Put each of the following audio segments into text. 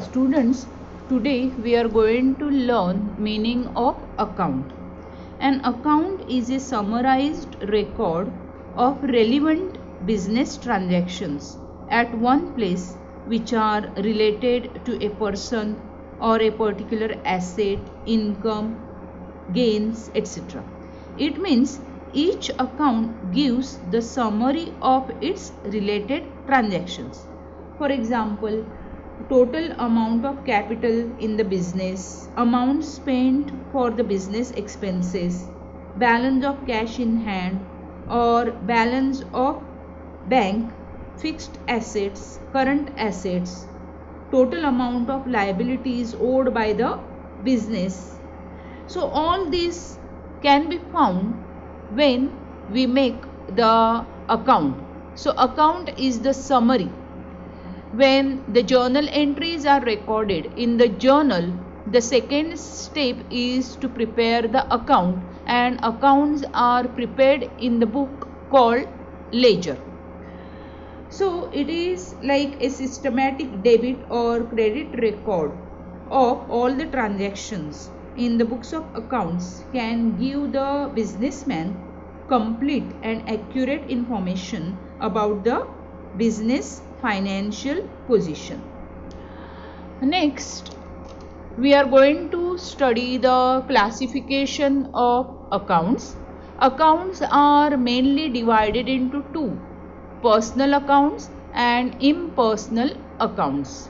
Students, today we are going to learn meaning of account. An account is a summarized record of relevant business transactions at one place which are related to a person or a particular asset, income, gains, etc. It means each account gives the summary of its related transactions. For example, total amount of capital in the business, amount spent for the business expenses, balance of cash in hand or balance of bank, fixed assets, current assets, total amount of liabilities owed by the business. So all these can be found when we make the account. So account is the summary. When the journal entries are recorded in the journal, the second step is to prepare the account, and accounts are prepared in the book called ledger. So it is like a systematic debit or credit record of all the transactions in the books of accounts can give the businessman complete and accurate information about the business financial position. Next, we are going to study the classification of accounts. Accounts are mainly divided into two: personal accounts and impersonal accounts.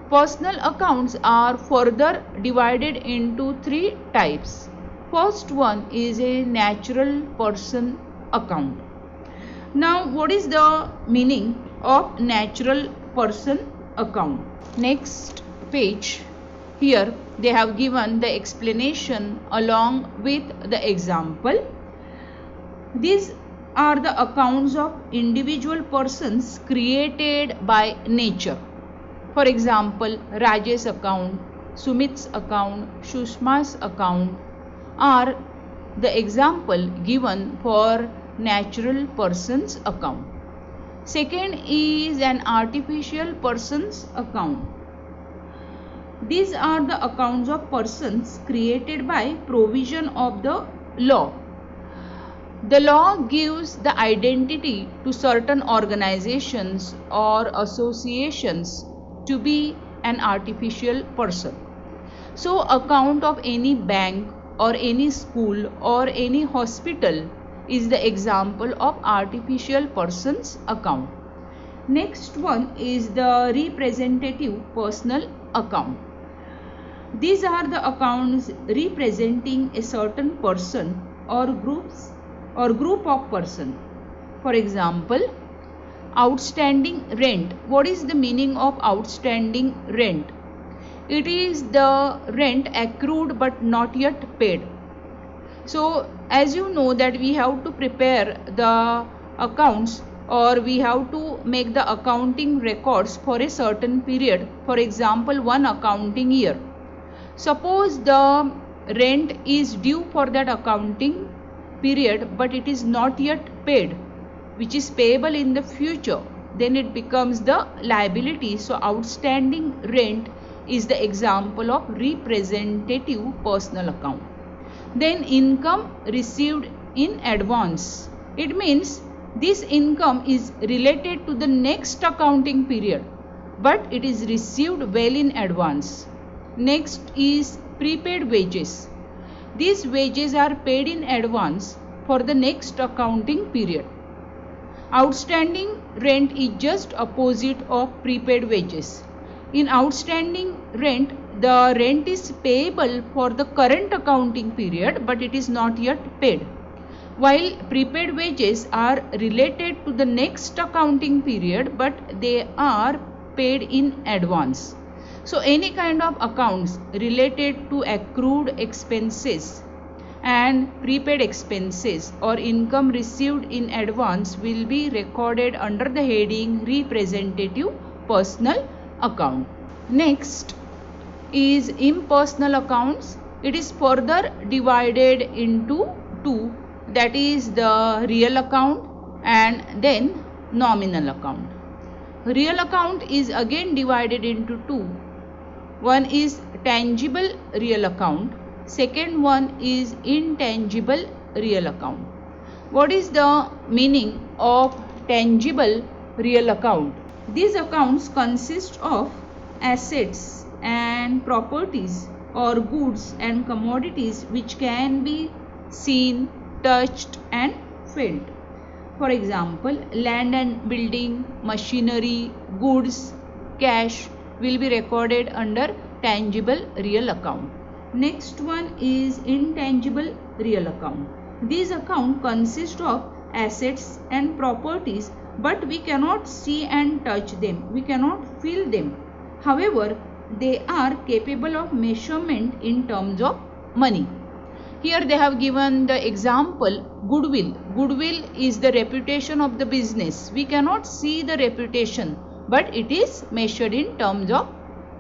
Personal accounts are further divided into three types. First one is a natural person account. Now, what is the meaning of natural person account? Next page, here they have given the explanation along with the example. These are the accounts of individual persons created by nature. For example, Rajesh account, Sumit's account, Shushma's account are the example given for natural person's account. Second is an artificial person's account. These are the accounts of persons created by provision of the law. The law gives the identity to certain organizations or associations to be an artificial person. So, account of any bank or any school or any hospital is the example of artificial person's account. Next one is the representative personal account. These are the accounts representing a certain person or group of person. For example, outstanding rent. What is the meaning of outstanding rent? It is the rent accrued but not yet paid. So as you know that we have to prepare the accounts or we have to make the accounting records for a certain period. For example, one accounting year. Suppose the rent is due for that accounting period but it is not yet paid, which is payable in the future, then it becomes the liability. So outstanding rent is the example of representative personal account. Then income received in advance. It means this income is related to the next accounting period but it is received well in advance. Next is prepaid wages. These wages are paid in advance for the next accounting period. Outstanding rent is just opposite of prepaid wages. In outstanding rent, the rent is payable for the current accounting period but it is not yet paid. While prepaid wages are related to the next accounting period but they are paid in advance. So any kind of accounts related to accrued expenses and prepaid expenses or income received in advance will be recorded under the heading representative personal account. Next is impersonal accounts. It is further divided into two, that is the real account and then nominal account. Real account is again divided into two. One is tangible real account. Second one is intangible real account. What is the meaning of tangible real account? These accounts consist of assets and properties or goods and commodities which can be seen, touched and felt. For example, land and building, machinery, goods, cash will be recorded under tangible real account. Next one is intangible real account. These accounts consist of assets and properties, but we cannot see and touch them. We cannot feel them. However, they are capable of measurement in terms of money. Here they have given the example goodwill. Goodwill is the reputation of the business. We cannot see the reputation, but it is measured in terms of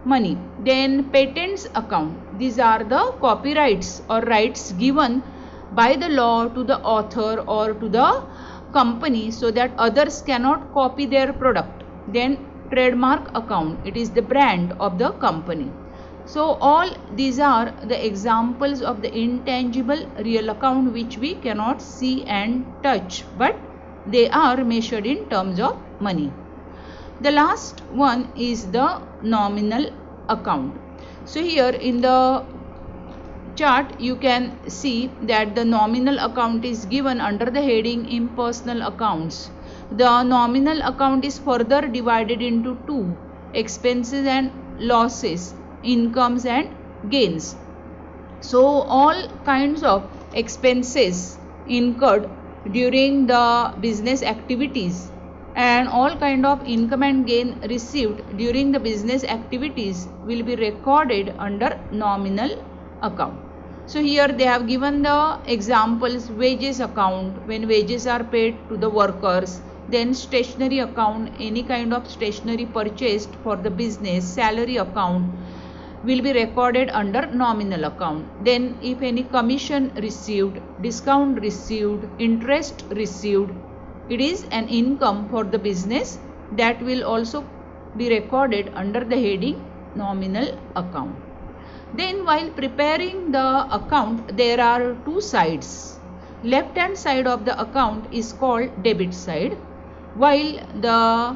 money. Then patents account. These are the copyrights or rights given by the law to the author or to the company so that others cannot copy their product. Then trademark account. It is the brand of the company. So all these are the examples of the intangible real account which we cannot see and touch, but they are measured in terms of money. The last one is the nominal account. So here in the chart you can see that the nominal account is given under the heading impersonal accounts. The nominal account is further divided into two: expenses and losses, incomes and gains. So all kinds of expenses incurred during the business activities and all kind of income and gain received during the business activities will be recorded under nominal account. So here they have given the examples: wages account, when wages are paid to the workers. Then stationery account, any kind of stationery purchased for the business. Salary account will be recorded under nominal account. Then if any commission received, discount received, interest received, it is an income for the business, that will also be recorded under the heading nominal account. Then while preparing the account, there are two sides. Left hand side of the account is called debit side, while the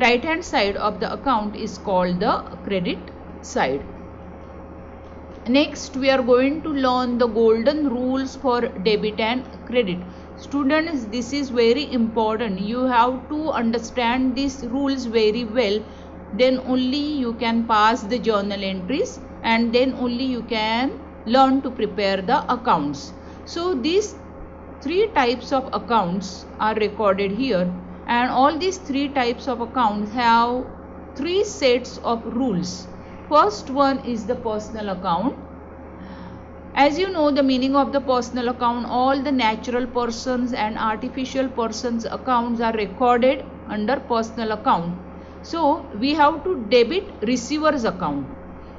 right hand side of the account is called the credit side. Next we are going to learn the golden rules for debit and credit. Students, this is very important. You have to understand these rules very well, then only you can pass the journal entries and then only you can learn to prepare the accounts. So these three types of accounts are recorded here, and all these three types of accounts have three sets of rules. First one is the personal account. As you know the meaning of the personal account, all the natural persons and artificial persons accounts are recorded under personal account. So we have to debit receiver's account.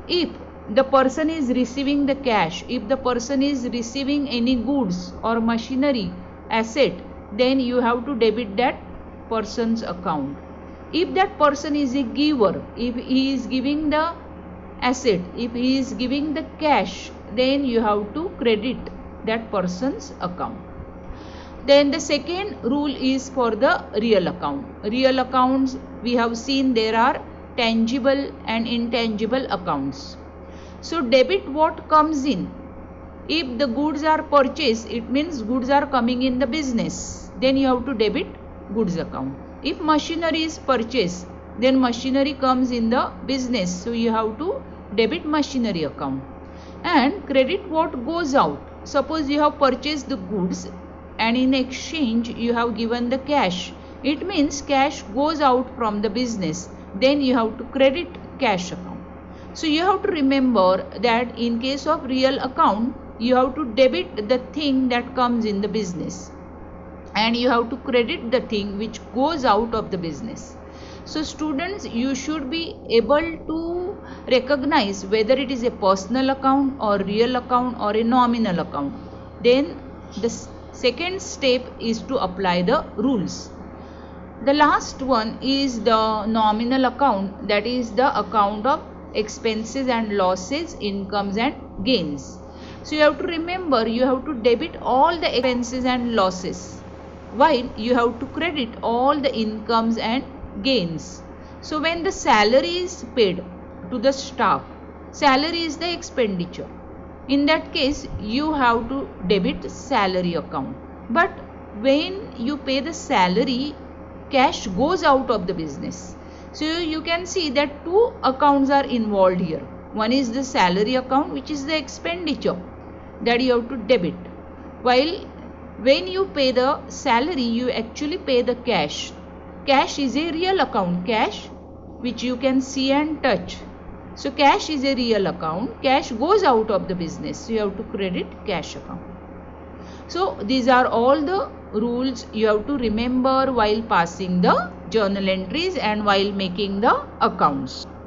If the person is receiving the cash, if the person is receiving any goods or machinery, asset, then you have to debit that person's account. If that person is a giver, if he is giving the asset, if he is giving the cash, then you have to credit that person's account. Then the second rule is for the real account. Real accounts, we have seen there are tangible and intangible accounts. So debit what comes in. If the goods are purchased, it means goods are coming in the business, then you have to debit goods account. If machinery is purchased, then machinery comes in the business, so you have to debit machinery account. And credit what goes out. Suppose you have purchased the goods and in exchange you have given the cash. It means cash goes out from the business, then you have to credit cash account. So you have to remember that in case of real account, you have to debit the thing that comes in the business and you have to credit the thing which goes out of the business. So students, you should be able to recognize whether it is a personal account or real account or a nominal account. Then the second step is to apply the rules. The last one is the nominal account, that is the account of expenses and losses, incomes and gains. So you have to remember, you have to debit all the expenses and losses, while you have to credit all the incomes and gains. So when the salary is paid to the staff, salary is the expenditure. In that case, you have to debit salary account. But when you pay the salary, cash goes out of the business. So you can see that two accounts are involved here. One is the salary account, which is the expenditure that you have to debit, while when you pay the salary, you actually pay the cash. Cash is a real account, cash which you can see and touch. So cash is a real account, cash goes out of the business, so you have to credit cash account. So these are all the rules you have to remember while passing the journal entries and while making the accounts.